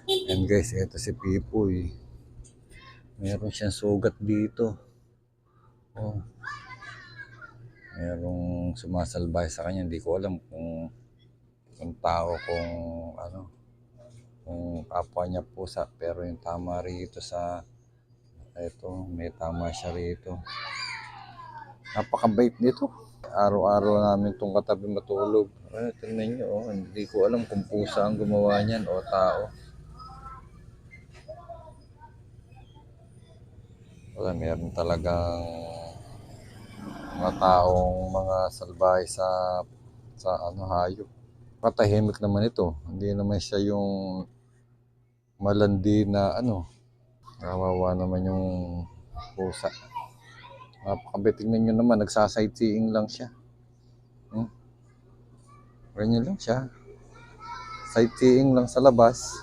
And guys, ito si Pipoy. Meron siyang sugat dito. Oh, merong sumasalbay sa kanya. Hindi ko alam kung tao, kung ano, kung kapwa niya pusa. Pero yung tama rito sa, ito, may tama siya rito. Napakabait nito. Araw-araw namin itong katabi matulog. Tingnan nyo, oh. Hindi ko alam kung pusa ang gumawa niyan o tao. Wala, meron talagang mga taong mga salbahe sa ano, hayop. Patahimik naman ito. Hindi naman siya yung malandi na ano. Kawawa naman yung pusa. Napakabait. Tingnan nyo naman, nagsasightseeing lang siya. Ganyan lang siya. Sightseeing lang sa labas.